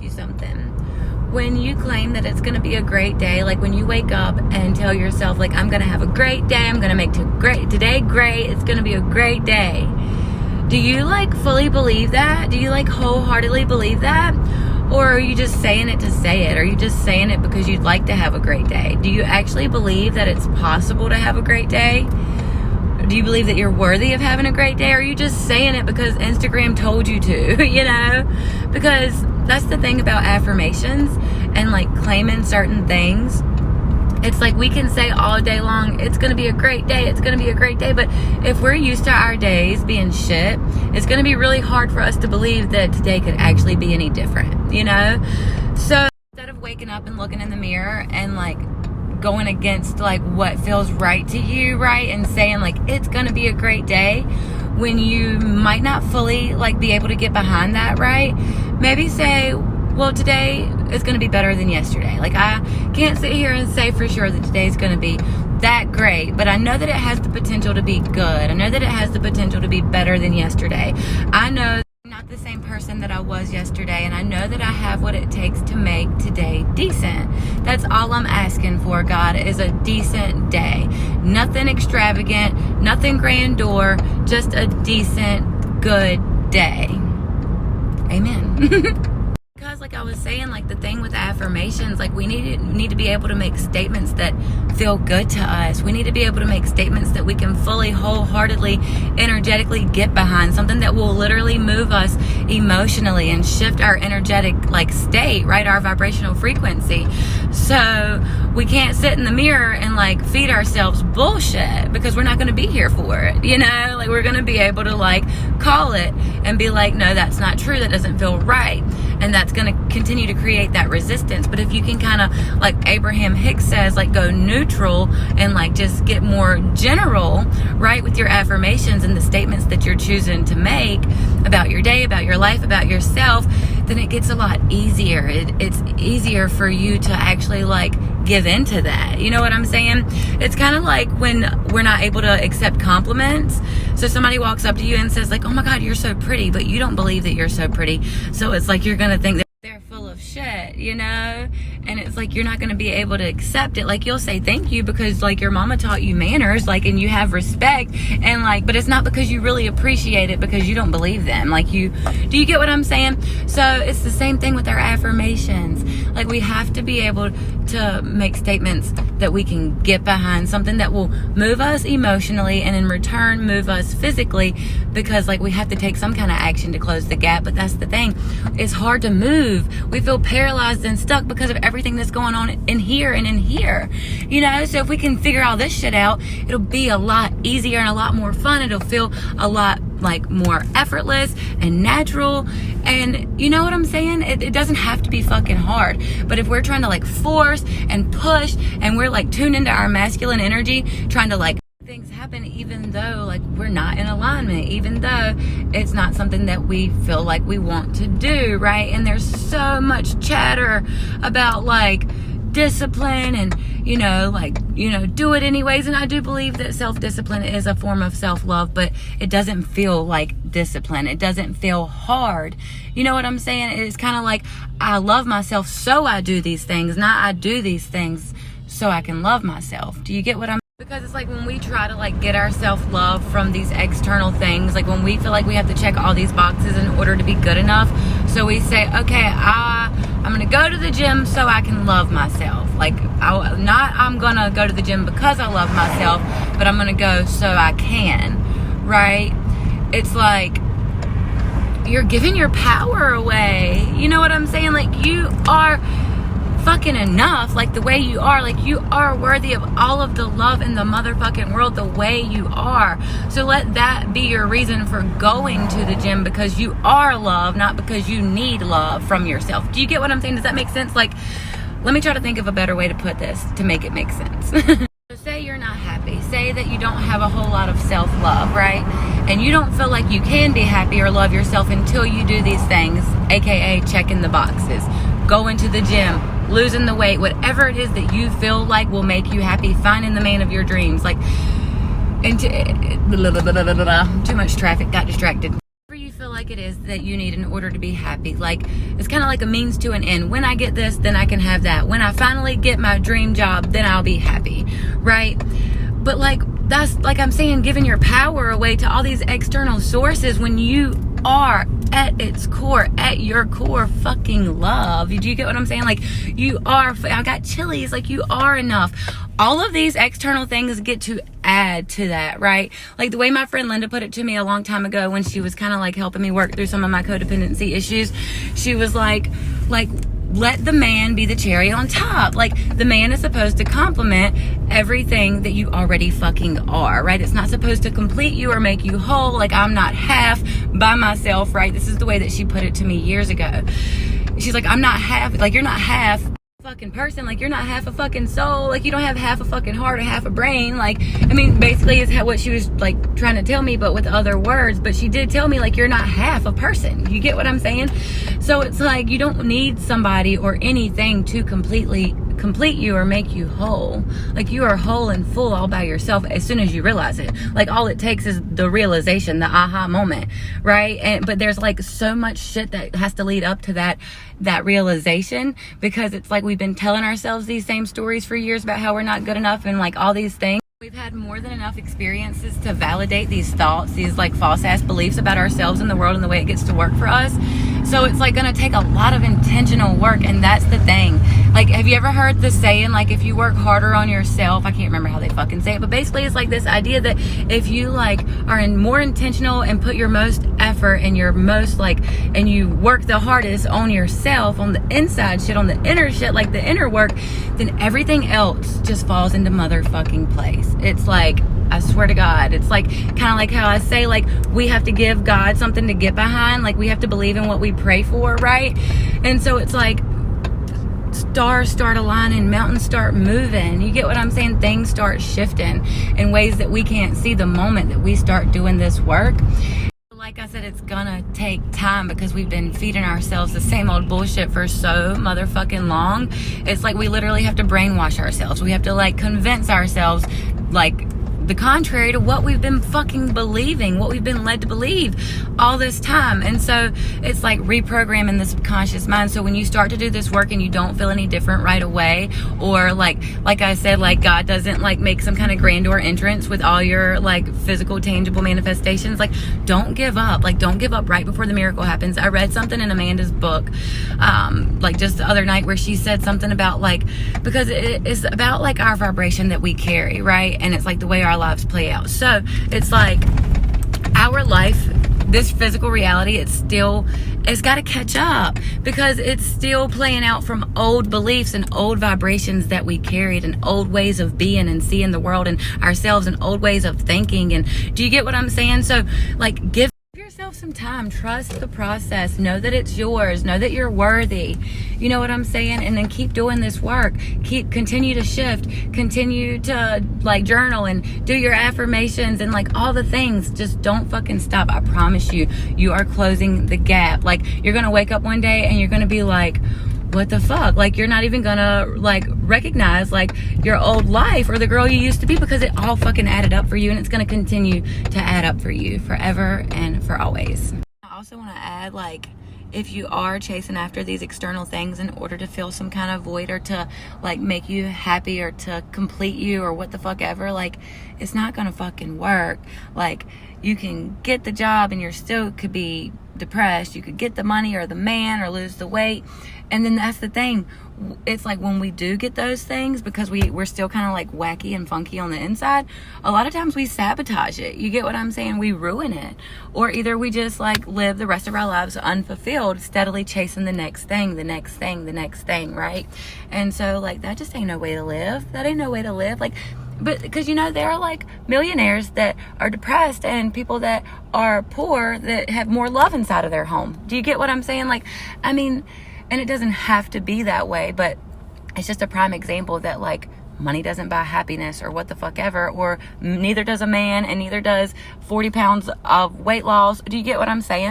you something. When you claim that it's going to be a great day, like when you wake up and tell yourself, like, I'm going to have a great day, I'm going to make today great, it's going to be a great day. Do you like fully believe that? Do you like wholeheartedly believe that? Or are you just saying it to say it? Are you just saying it because you'd like to have a great day? Do you actually believe that it's possible to have a great day? Do you believe that you're worthy of having a great day? Or are you just saying it because Instagram told you to, you know? Because that's the thing about affirmations and like claiming certain things. It's like we can say all day long, it's going to be a great day, it's going to be a great day. But if we're used to our days being shit, it's going to be really hard for us to believe that today could actually be any different, you know? So instead of waking up and looking in the mirror and like going against like what feels right to you, right? And saying like, it's going to be a great day, when you might not fully like be able to get behind that, right? Maybe say, well, today is going to be better than yesterday. Like, I can't sit here and say for sure that today is going to be that great, but I know that it has the potential to be good. I know that it has the potential to be better than yesterday. I know I'm not the same person that I was yesterday, and I know that I have what it takes to make today decent. That's all I'm asking for, God, is a decent day. Nothing extravagant, nothing grandeur, just a decent, good day. Amen. Because like I was saying, like the thing with affirmations, like we need to be able to make statements that feel good to us. We need to be able to make statements that we can fully, wholeheartedly, energetically get behind. Something that will literally move us emotionally and shift our energetic like state, right? Our vibrational frequency. So we can't sit in the mirror and like feed ourselves bullshit, because we're not going to be here for it, you know? Like we're going to be able to like call it and be like, no, that's not true. That doesn't feel right. And that's going to continue to create that resistance. But if you can kind of, like Abraham Hicks says, like go neutral and like just get more general, right, with your affirmations and the statements that you're choosing to make about your day, about your life, about yourself, then it gets a lot easier. It's easier for you to actually like give into that. You know what I'm saying? It's kind of like when we're not able to accept compliments. So somebody walks up to you and says like, oh my God, you're so pretty, but you don't believe that you're so pretty. So it's like you're going to think that they're full of shit, you know? And it's like you're not going to be able to accept it. Like you'll say thank you because like your mama taught you manners, like, and you have respect, and like, but it's not because you really appreciate it, because you don't believe them. Like do you get what I'm saying? So it's the same thing with our affirmations. Like we have to be able to make statements that we can get behind, something that will move us emotionally and in return move us physically, because like we have to take some kind of action to close the gap. But that's the thing, it's hard to move. We feel paralyzed and stuck because of everything that's going on in here and in here, you know? So if we can figure all this shit out, it'll be a lot easier and a lot more fun. It'll feel a lot like more effortless and natural. And you know what I'm saying? It doesn't have to be fucking hard. But if we're trying to like force and push, and we're like tuned into our masculine energy, trying to like things happen, even though like we're not in alignment, even though it's not something that we feel like we want to do, right? And there's so much chatter about like discipline and, you know, like, you know, do it anyways. And I do believe that self-discipline is a form of self-love, but it doesn't feel like discipline. It doesn't feel hard. You know what I'm saying? It's kind of like I love myself, so I do these things, not I do these things so I can love myself. Do you get what I'm? Because it's like when we try to like get our self-love from these external things, like when we feel like we have to check all these boxes in order to be good enough. So we say, okay, I'm going to go to the gym so I can love myself. Like I'm going to go to the gym because I love myself, but I'm going to go so I can, right? It's like you're giving your power away. You know what I'm saying? Like you are fucking enough, like the way you are. Like you are worthy of all of the love in the motherfucking world the way you are. So let that be your reason for going to the gym, because you are love, not because you need love from yourself. Do you get what I'm saying? Does that make sense? Like, let me try to think of a better way to put this to make it make sense. So say you're not happy. Say that you don't have a whole lot of self-love, right? And you don't feel like you can be happy or love yourself until you do these things, aka checking the boxes, going to the gym, losing the weight, whatever it is that you feel like will make you happy, finding the man of your dreams. Like, too much traffic, got distracted. Whatever you feel like like it is that you need in order to be happy. Like, it's kind of like a means to an end. When I get this, then I can have that. When I finally get my dream job, then I'll be happy, right? But like, that's like I'm saying, giving your power away to all these external sources when you are at its core, at your core, fucking love. Do you get what I'm saying? Like, you are, I got chilies, like you are enough. All of these external things get to add to that, right? Like the way my friend Linda put it to me a long time ago when she was kind of like helping me work through some of my codependency issues. She was like, let the man be the cherry on top. Like, the man is supposed to complement everything that you already fucking are, right? It's not supposed to complete you or make you whole. Like, I'm not half by myself, right? This is the way that she put it to me years ago. She's like, I'm not half, like, you're not half fucking person, like you're not half a fucking soul, like you don't have half a fucking heart or half a brain. Like, I mean, basically is what she was like trying to tell me, but with other words. But she did tell me, like, you're not half a person. You get what I'm saying? So it's like, you don't need somebody or anything to completely complete you or make you whole. Like, you are whole and full all by yourself as soon as you realize it. Like, all it takes is the realization, the aha moment, right? But there's like so much shit that has to lead up to that realization, because it's like we've been telling ourselves these same stories for years about how we're not good enough and like all these things. We've had more than enough experiences to validate these thoughts, these like false ass beliefs about ourselves and the world and the way it gets to work for us. So it's like going to take a lot of intentional work, and that's the thing. Like, have you ever heard the saying, like, if you work harder on yourself, I can't remember how they fucking say it, but basically it's like this idea that if you like are more intentional and put your most effort and your most like, and you work the hardest on yourself, on the inside shit, on the inner shit, like the inner work, then everything else just falls into motherfucking place. It's like, I swear to God, it's like kind of like how I say, like, we have to give God something to get behind. Like, we have to believe in what we pray for, right? And so it's like stars start aligning, mountains start moving. You get what I'm saying? Things start shifting in ways that we can't see the moment that we start doing this work. Like I said, it's gonna take time because we've been feeding ourselves the same old bullshit for so motherfucking long. It's like we literally have to brainwash ourselves. We have to like convince ourselves like the contrary to what we've been fucking believing, what we've been led to believe all this time. And so it's like reprogramming the subconscious mind. So when you start to do this work and you don't feel any different right away, or like I said, like God doesn't like make some kind of grandeur entrance with all your like physical tangible manifestations, like don't give up. Like, don't give up right before the miracle happens. I read something in Amanda's book like just the other night where she said something about like, because it's about like our vibration that we carry, right? And it's like the way our lives play out. So it's like our life, this physical reality, it's got to catch up because it's still playing out from old beliefs and old vibrations that we carried, and old ways of being and seeing the world and ourselves, and old ways of thinking. And do you get what I'm saying? So like, give yourself some time, trust the process, know that it's yours, know that you're worthy, you know what I'm saying? And then keep doing this work, continue to shift, continue to like journal and do your affirmations and like all the things. Just don't fucking stop. I promise you, you are closing the gap. Like, you're gonna wake up one day and you're gonna be like, what the fuck? Like, you're not even gonna like recognize like your old life or the girl you used to be, because it all fucking added up for you, and it's gonna continue to add up for you forever and for always. I also want to add, like, if you are chasing after these external things in order to fill some kind of void or to like make you happy or to complete you or what the fuck ever, like, it's not gonna fucking work. Like, you can get the job and you're still could be depressed. You could get the money or the man or lose the weight. And then that's the thing. It's like when we do get those things, because we're still kind of like wacky and funky on the inside, a lot of times we sabotage it. You get what I'm saying? We ruin it. Or either we just like live the rest of our lives unfulfilled, steadily chasing the next thing, the next thing, the next thing, right? And so like, that just ain't no way to live. That ain't no way to live. Like, but because, you know, there are like millionaires that are depressed and people that are poor that have more love inside of their home. Do you get what I'm saying? Like, I mean, and it doesn't have to be that way, but it's just a prime example that like money doesn't buy happiness or what the fuck ever, or neither does a man and neither does 40 pounds of weight loss. Do you get what I'm saying?